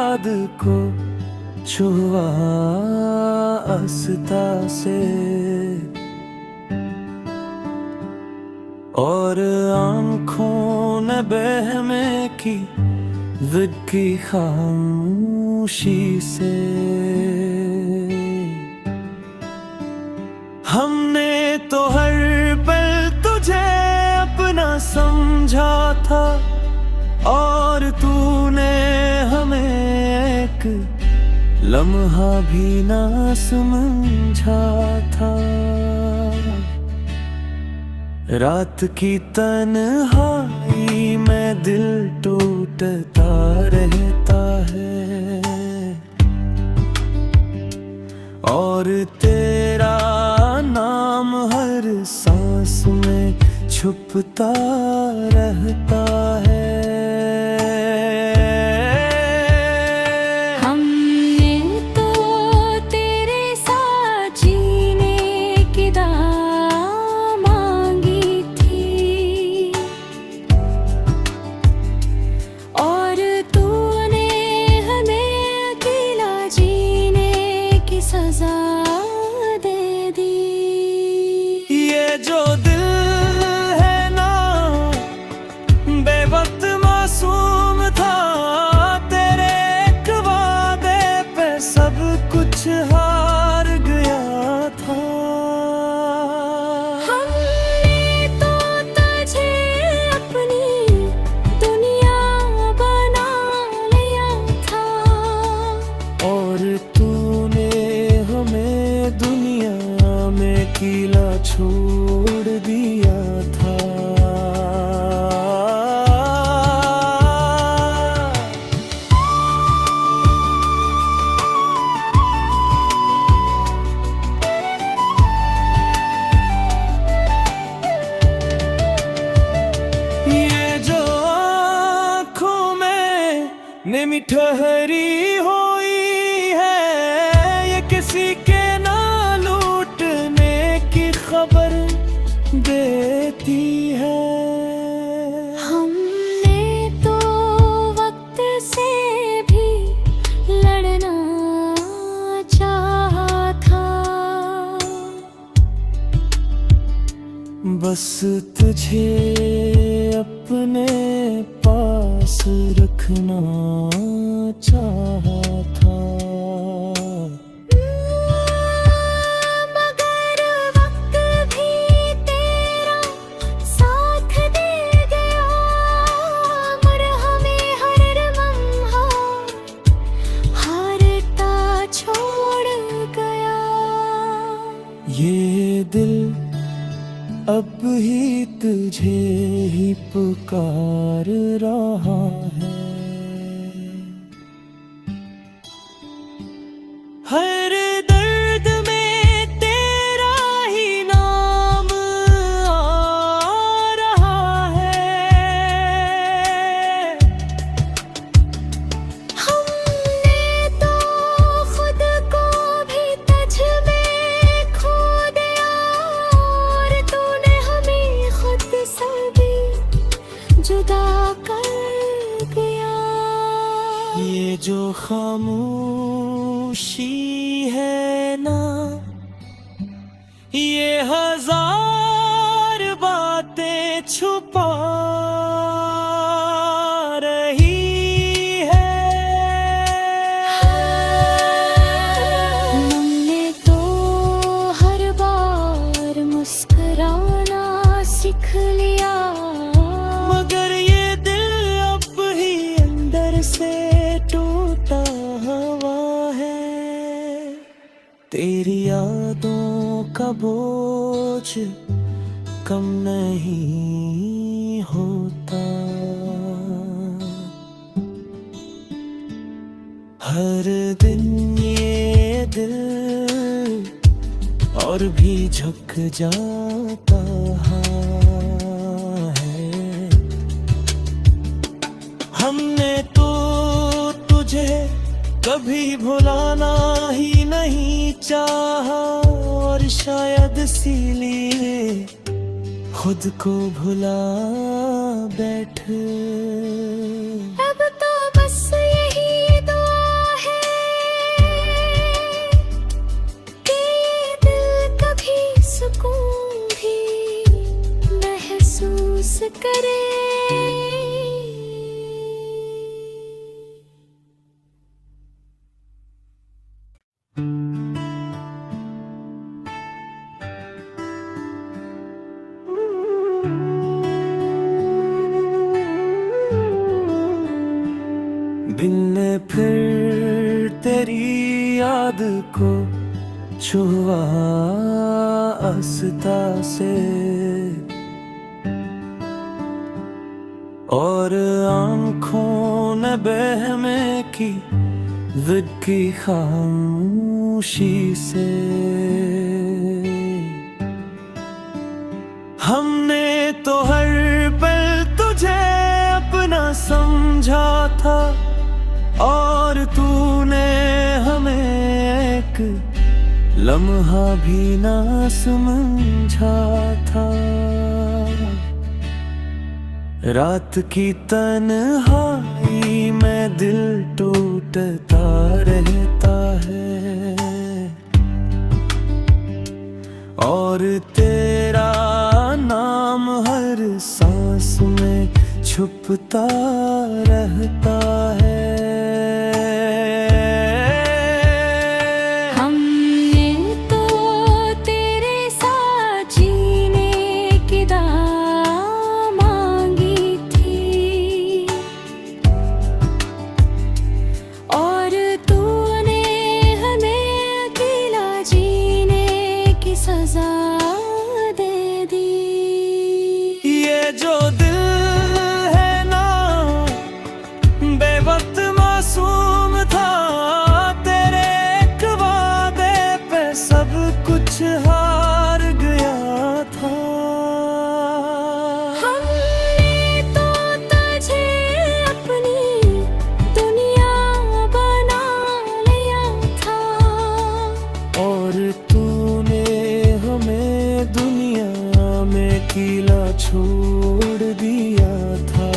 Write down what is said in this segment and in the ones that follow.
याद को छुआ आस्था से, और आँखों ने बहमे की विकी खामोशी से। हमने तो हर पल तुझे अपना समझा था, और तूने हमें एक लम्हा भी ना समझा था। रात की तन्हाई में दिल टूटता रहता है, और तेरा नाम हर सांस में छुपता रहता है। जो दिल है ना बेवक्त मासूम था, तेरे एक वादे पे सब कुछ हार गया था। हमने तो तुझे अपनी दुनिया बना लिया था, और तूने हमें दुनिया में अकेला छोड़ दिया था। ये जो आँखों में नेमी ठहरी हुई है, ये किसी के ना लूटने की खबर देती है। हमने तो वक्त से भी लड़ना चाहा था, बस तुझे अपने पास रखना चाहा था। मगर वक्त भी तेरा साथ दे गया, और हमें हर लम्हा हारता छोड़ गया। ये दिल अब ही तुझे ही पुकार रहा है। हर दर्द में तेरा ही नाम आ रहा है। हमने तो खुद को भी तुझ में खो दिया, और तूने हमें खुद से भी जुदा कर दिया। ये जो खामोशी है ना, ये हजार बातें छुपा रही है। हमने तो हर बार मुस्कुराना सीख लिया, मगर ये दिल अब ही अंदर से टूटा हुआ है। तेरी यादों का बोझ कम नहीं होता, हर दिन ये दिल और भी झुक जाता है। हमने तो तुझे कभी भुलाना ही नहीं चाहा, और शायद इसीलिए खुद को भुला बैठ। अब तो बस यही दुआ तेरी याद को छुआ आस्था से, और आंखों ने बहमे की जिद की खामोशी से। हमने तो हर पल तुझे अपना समझा था, और तूने हमें एक लम्हा भी ना समझा था। रात की तन्हाई में दिल टूटता रहता है, और तेरा नाम हर सांस में छुपता रहता है। हमने तो तेरे साथ जीने की दात मांगी थी, और तूने हमें अकेला जीने की सजा दे दी। ये जो दिल है ना बेवक्त मासूम था, तेरे एक वादे पे सब कुछ हार गया था। हमने तो तुझे अपनी दुनिया बना लिया था, और तूने हमें दुनिया में अकेला छोड़ दिया था।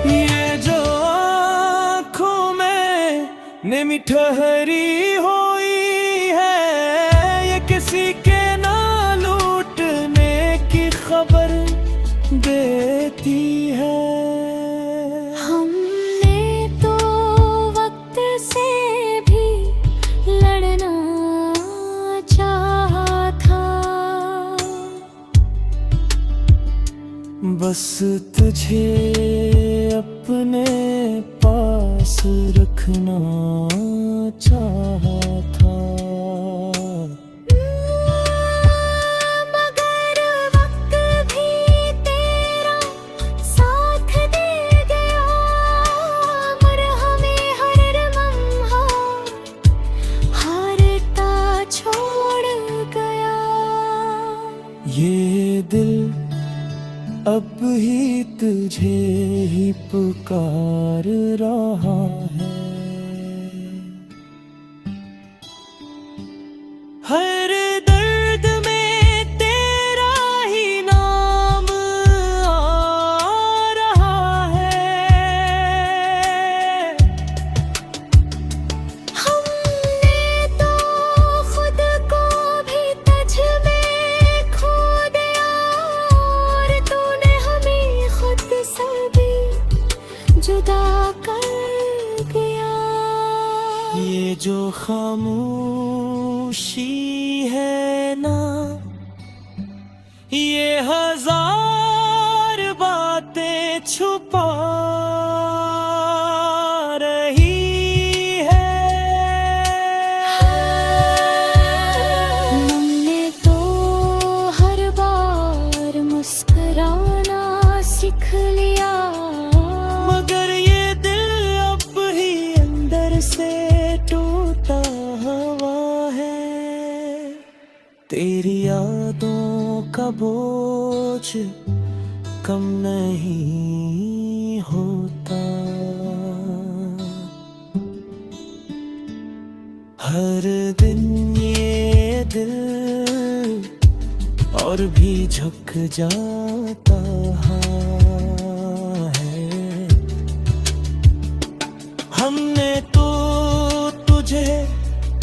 ये जो आँखों में निमी ठहरी हुई है, ये किसी के ना लूटने की खबर देती है। हमने तो वक्त से भी लड़ना चाहा था, बस तुझे अपने पास रखना चाहा था। मगर वक्त भी तेरा साथ दे गया, और हमें हर लम्हा हारता छोड़ गया। ये दिल अब ही तुझे ही पुकार रहा है। हर दर्द में तेरा ही नाम आ रहा है। हमने तो खुद को भी तुझ में खो दिया, और तूने हमें खुद से भी जुदा कर गया। ये जो खामोशी है ना, ये हजार बातें छुपा रही है। हमने तो हर बार मुस्कुराना सीख लिया, मगर ये दिल अब ही अंदर से टूटा हुआ है। तेरी यादों का बोझ कम नहीं होता, हर दिन ये दिल और भी झुक जाता है। हमने तो तुझे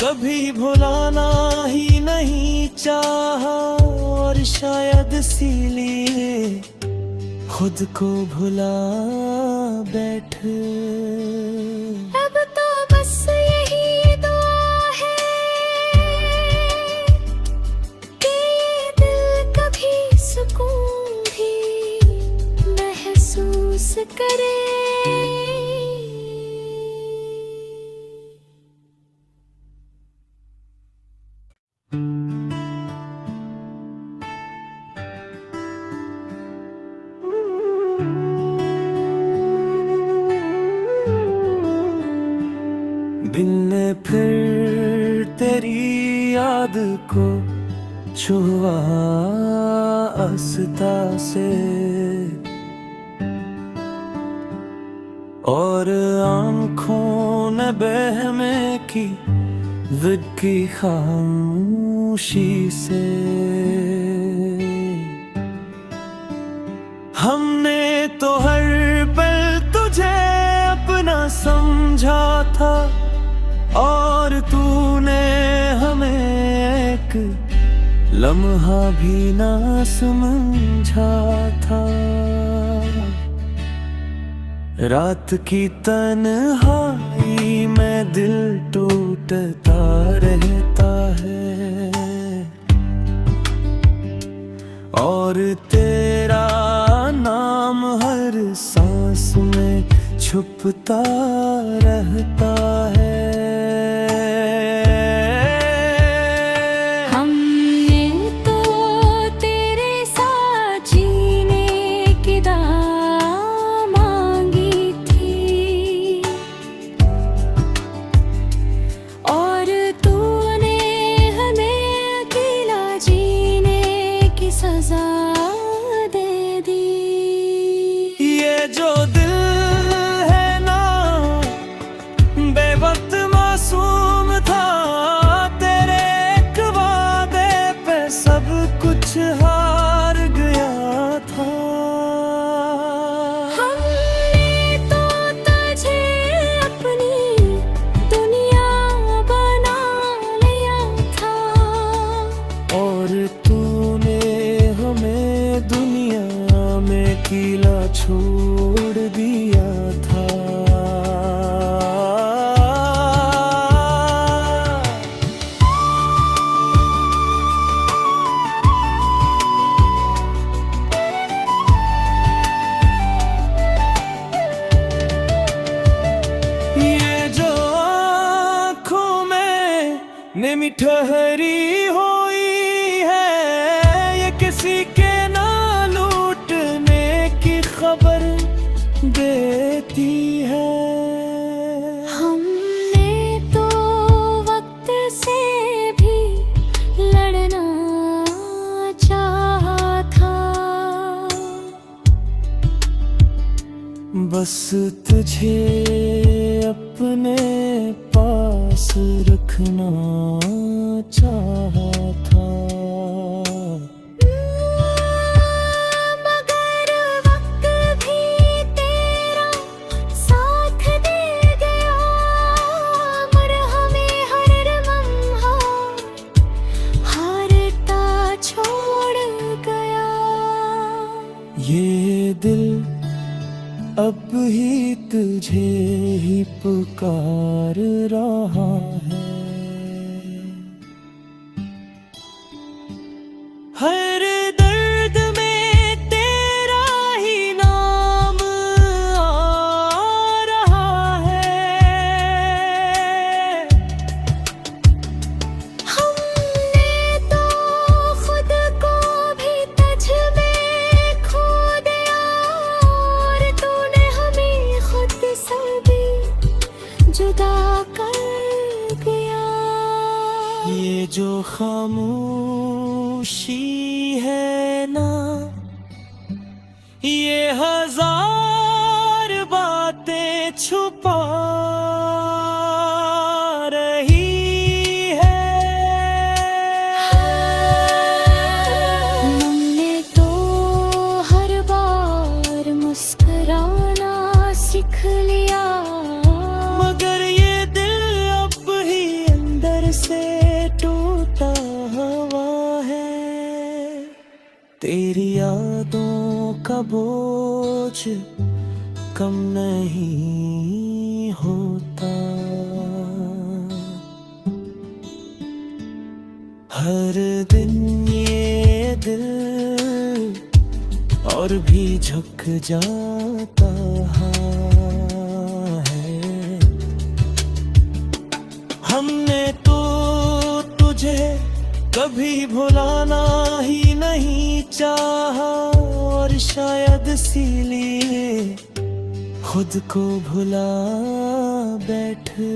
कभी भुलाना ही नहीं चाहा, और शायद इसीलिए खुद को भुला बैठ। अब तो बस यही दिन ने फिर तेरी याद को छुआ आस्था से, और आँखों ने बहमे की जिद की खामोशी से। हमने तो हर पल तुझे अपना समझा था, और तूने हमें एक लम्हा भी ना समझा था। रात की तन्हाई में दिल टूटता रहता है, और तेरा नाम हर सांस में छुपता रहता है। जो दिल है ना बेवक्त मासूम था, तेरे एक वादे पे सब कुछ हार गया था। हमने तो तुझे अपनी दुनिया बना लिया था, और तूने हमें दुनिया में अकेला छोड़ दिया था। ये जो आँखों में नेमी ठहरी हुई है, ये किसी के ना लूटने की खबर देती है। हमने तो वक्त से भी लड़ना चाहा था, बस तुझे अपने पास रखना चाहा था। मगर वक्त भी तेरा साथ दे गया, मुड़ हमें हर लम्हा हारता छोड़ गया। ये दिल अब ही तुझे ही पुकार रहा है। हर दर्द में तेरा ही नाम आ रहा है। हमने तो खुद को भी तुझ में खो दिया, और तूने हमें खुद से भी जुदा कर दिया। ये जो खामोशी है ना, ये हजार बातें छुपा रही है। हमने तो हर बार मुस्कुराना सीख लिया, मगर ये दिल अब ही अंदर से टूटा हुआ है। तेरी यादों का बोझ कम नहीं होता, हर दिन ये दिल और भी झुक जाता है। हमने तो तुझे कभी भुलाना ही नहीं चाहा, और शायद इसीलिए खुद को भुला बैठे।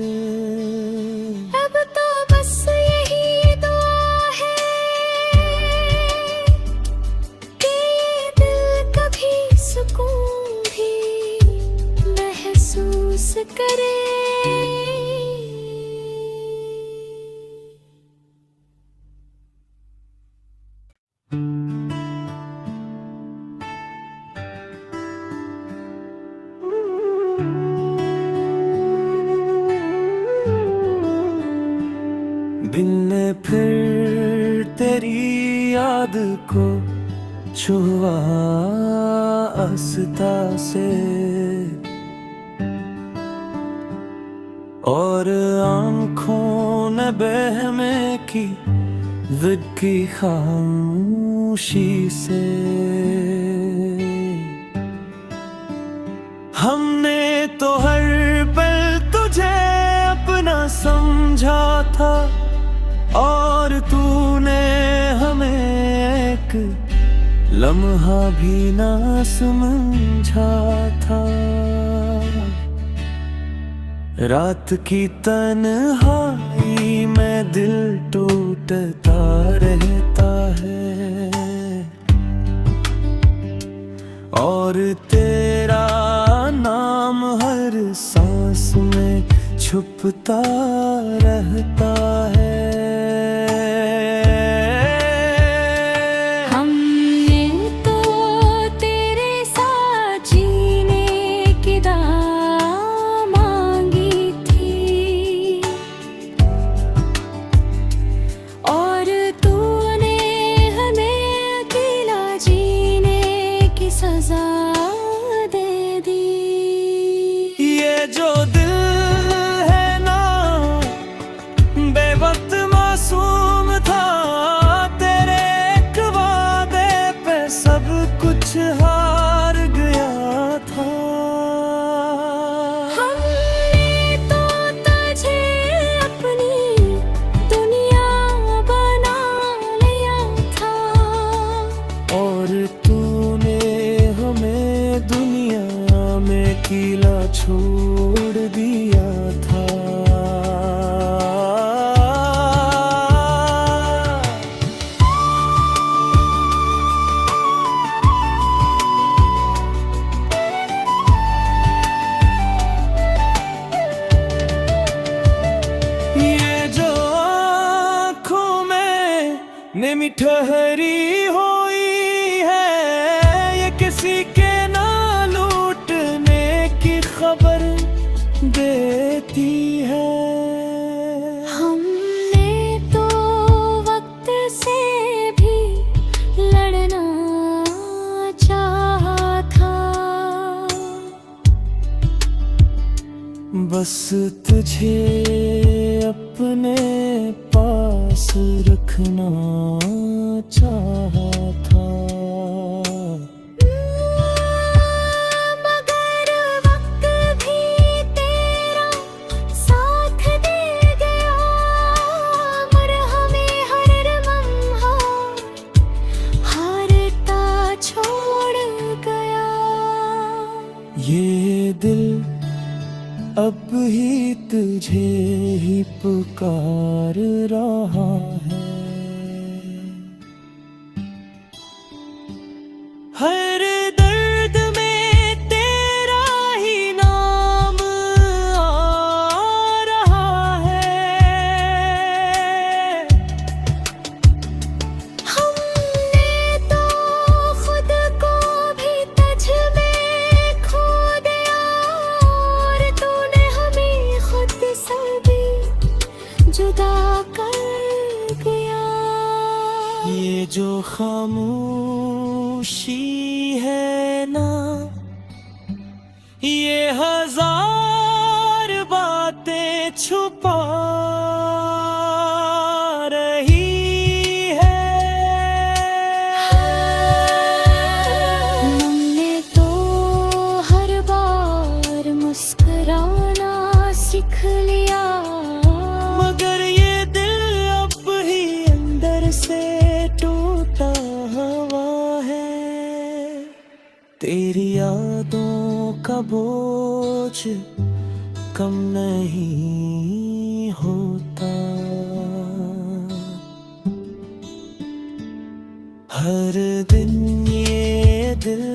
फिर तेरी याद को छुआ आस्था से, और आँखों ने बहमे की जिद की खामोशी से। हमने तो हर पल तुझे अपना समझा था, और तूने हमें एक लम्हा भी ना समझा था। रात की तन्हाई में दिल टूटता रहता है, और तेरा नाम हर सांस में छुपता रहता है। हमने तो तेरे साथ जीने की दात मांगी थी, और तूने हमें अकेला जीने की सजा दे दी। ये जो दिल है ना बेवक्त मासूम था, तेरे एक वादे पे सब कुछ हार गया था। हमने तो तुझे अपनी दुनिया बना लिया था, और तूने हमें दुनिया में अकेला छोड़ दिया था। ये जो आँखों में निमी ठहरी हुई है, ये किसी के ना लूटने की खबर देती है। हमने तो वक्त से भी लड़ना चाहा था, बस तुझे अपने पास रखना चाहा था। मगर वक्त भी तेरा साथ दे गया, और हमें हर लम्हा हारता छोड़ गया। ये दिल अब ही तुझे ही पुकार रहा है। हर दर्द में तेरा ही नाम आ रहा है। हमने तो खुद को भी तुझ में खो दिया, और तूने हमें खुद से भी जुदा कर गया। ये जो खामोशी है ना, ये हजार बातें छुपा रही है। हमने तो हर बार मुस्कुराना सीख लिया, मगर ये दिल अब ही अंदर से टूटा हुआ है। तेरी यादों का बोझ कम नहीं होता, हर दिन ये दिल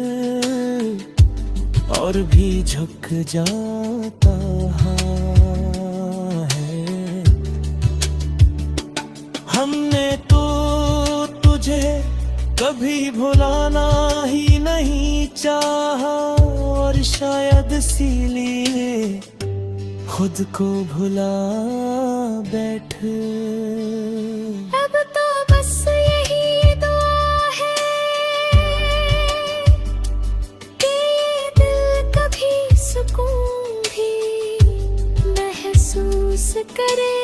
और भी झुक जाता है। हमने तो तुझे कभी भुलाना ही नहीं चाहा, और शायद इसीलिए खुद को भुला बैठे। बस यही दुआ है कि ये दिल कभी सुकून भी महसूस करे।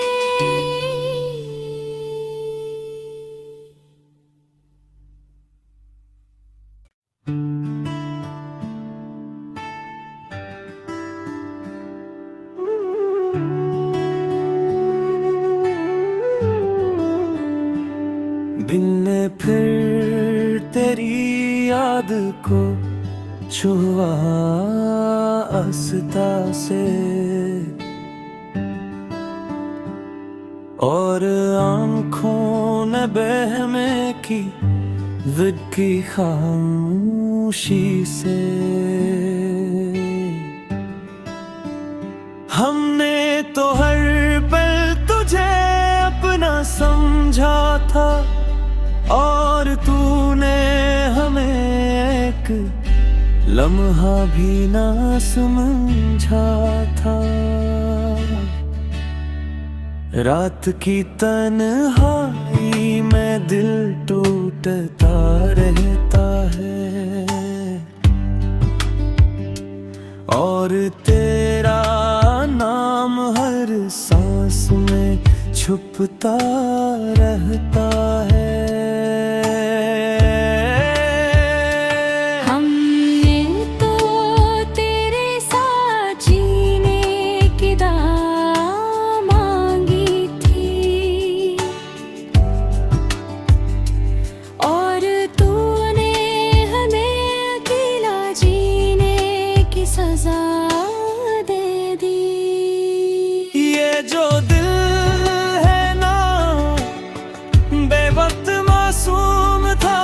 दिन ने फिर तेरी याद को छुआ आस्था से, और आंखों ने बहमे की जिद की खामोशी से। हमने तो हर पल तुझे अपना समझा था, और तूने हमें एक लम्हा भी ना समझा था। रात की तन्हाई में दिल टूटता रहता है, और तेरा नाम हर सांस में छुपता रहता है। हमने तो तेरे साथ जीने की दुआ मांगी थी, और तूने हमें अकेला जीने की सजा दे दी। ये जो दिल है ना बेवक्त मासूम था,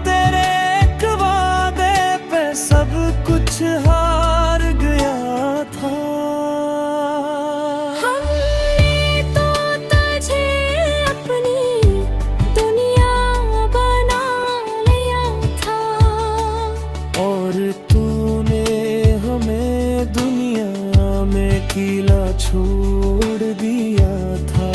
तेरे एक वादे पे सब कुछ हार गया था। हमने तो तुझे अपनी दुनिया बना लिया था, और तूने हमें दुनिया में अकेला छोड़ दिया था।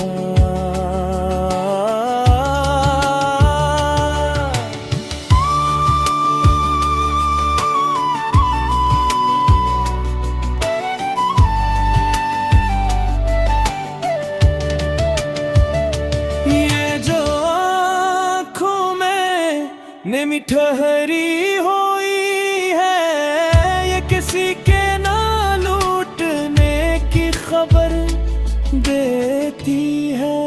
ये जो आँखों में नेमी ठहरी हुई है, ये किसी के ना लूटने की खबर देती है।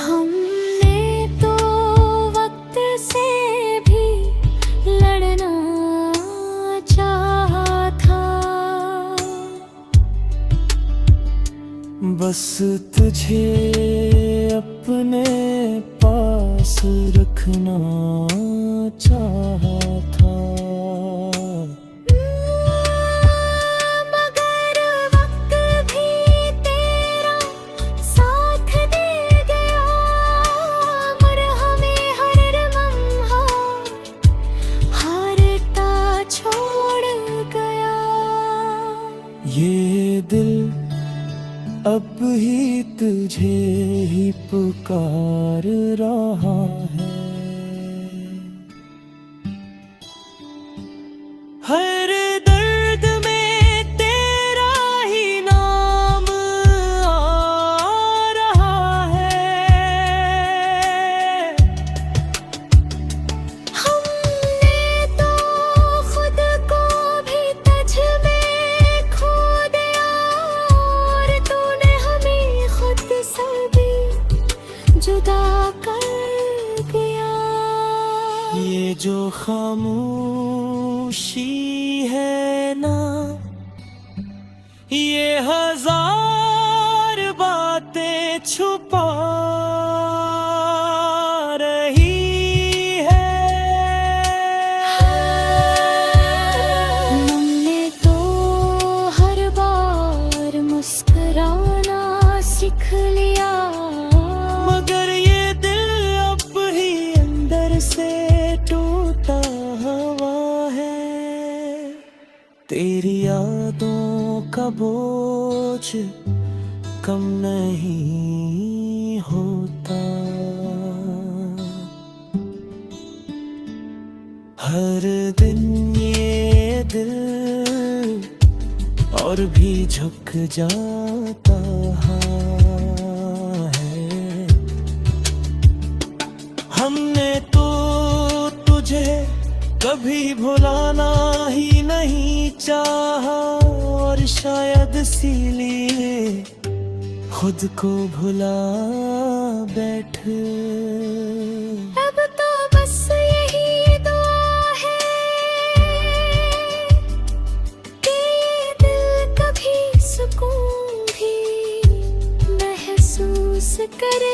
हमने तो वक्त से भी लड़ना चाहा था, बस तुझे अपने पास रखना चाहा था। मगर वक्त भी तेरा साथ दे गया, और हमें हर लम्हा हारता छोड़ गया। ये दिल अब ही तुझे ही पुकार रहा है। हर दर्द में तेरा ही नाम आ रहा है। हमने तो खुद को भी तुझ में खो दिया, और तूने हमें खुद से भी जुदा कर दिया। ये जो खामोशी है ना, ये हजार बातें छुपा रही है। हमने तो हर बार मुस्कुराना सीख लिया, मगर ये दिल अब ही अंदर से टूटा हुआ है। तेरी यादों का बोझ कम नहीं होता। हर दिन ये दिल और भी झुक जाता है। हमने तो तुझे कभी भुलाना ही नहीं चाहा, और शायद इसीलिए खुद को भुला बैठ। अब तो बस यही दुआ है कि ये दिल कभी सुकून भी महसूस करे।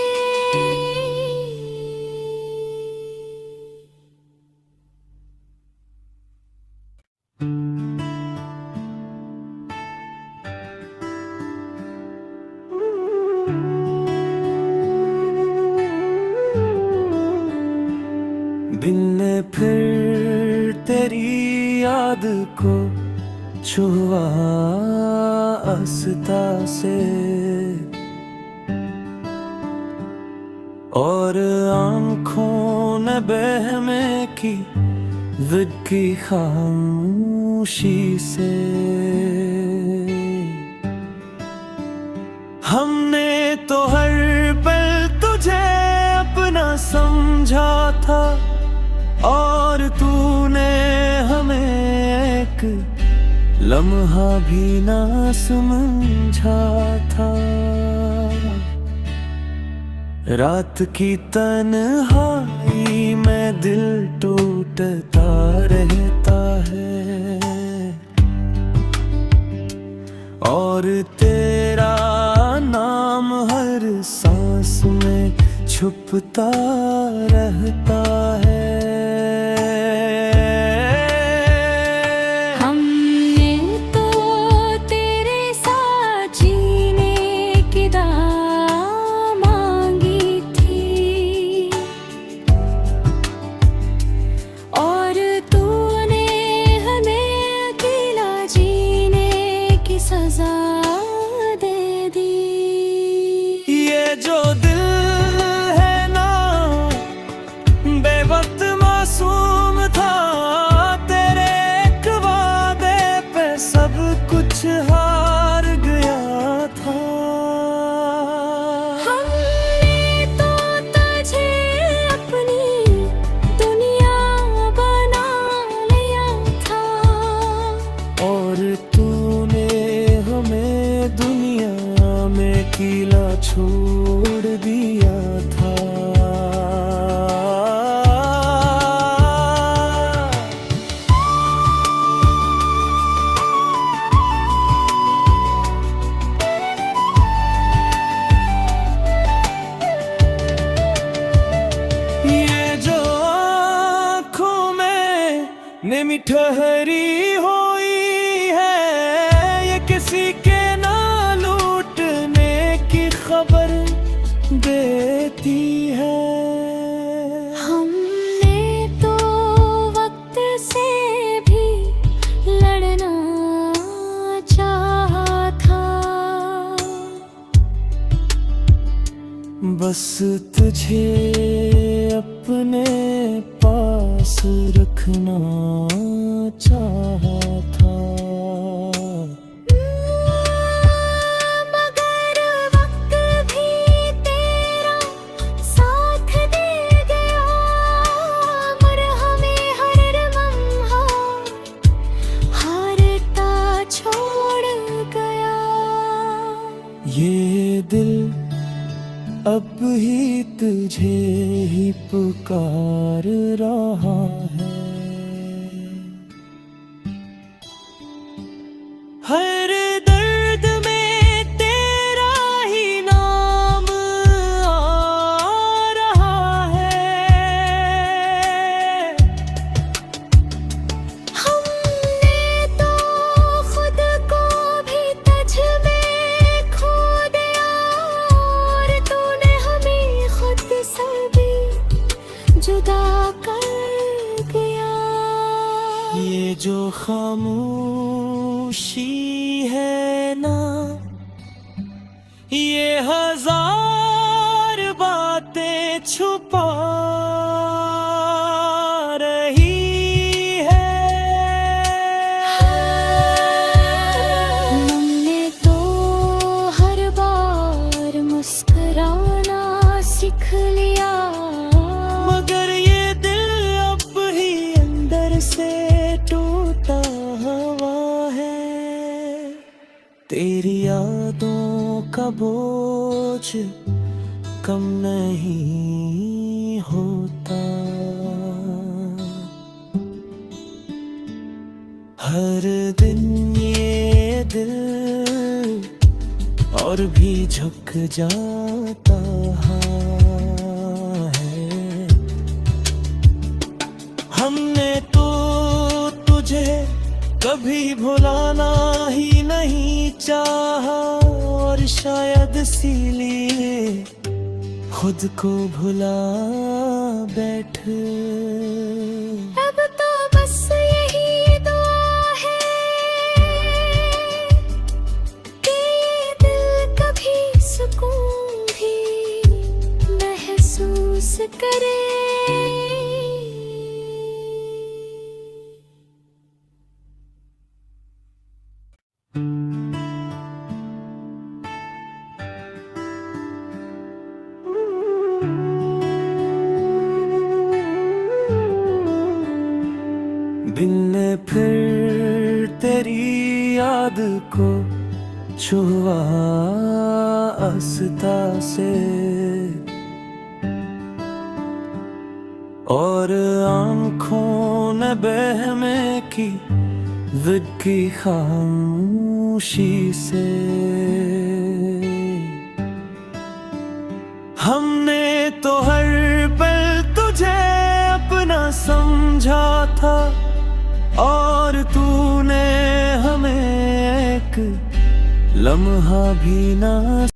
दिन ने फिर तेरी याद को छुआ आस्था से, और आँखों ने बहमे की जिद की खामोशी से। हमने तो हर पल तुझे अपना समझा था, और तूने हमें एक लम्हा भी ना समझा था। रात की तन्हाई में दिल टूटता रहता है, और तेरा नाम हर सांस में छुपता रहता है। हमने तो तेरे साथ जीने की दुआ मांगी थी, और तूने हमें अकेला जीने की सजा दे दी। ये जो दिल है ना बेवक्त मासूम था, तेरे एक वादे पे सब कुछ हार गया था। हमने तो तुझे अपनी दुनिया बना लिया था, और तूने हमें दुनिया में अकेला छोड़ दिया था। ये जो आँखों में निमी ठहरी हुई है, ये किसी के ना लूटने की खबर देती है। हमने तो वक्त से भी लड़ना चाहा था, बस तुझे अपने पास रखना चाहा था। मगर वक्त भी तेरा साथ दे गया, और हमें हर लम्हा हारता छोड़ गया। ये दिल अब ही तुझे ही पुकार रहा है। हर दर्द में तेरा ही नाम आ रहा है। हमने तो खुद को भी तुझ में खो दिया, और तूने हमें खुद से भी जुदा कर गया। ये जो खामोशी है ना, ये हजार बातें छुपा रही का बोझ कम नहीं होता। हर दिन ये दिल और भी झुक जाता है। हमने तो तुझे कभी भुलाना ही नहीं चाहा, और शायद इसीलिए खुद को भुला बैठ। अब तो बस यही दुआ है कि ये दिल कभी सुकून भी महसूस करे। दिल ने फिर तेरी याद को छुआ आस्था से, और आँखों ने बहमे की जिद की खामोशी से। हमने तो हर पल तुझे अपना समझा था, और तूने हमें एक लम्हा भी ना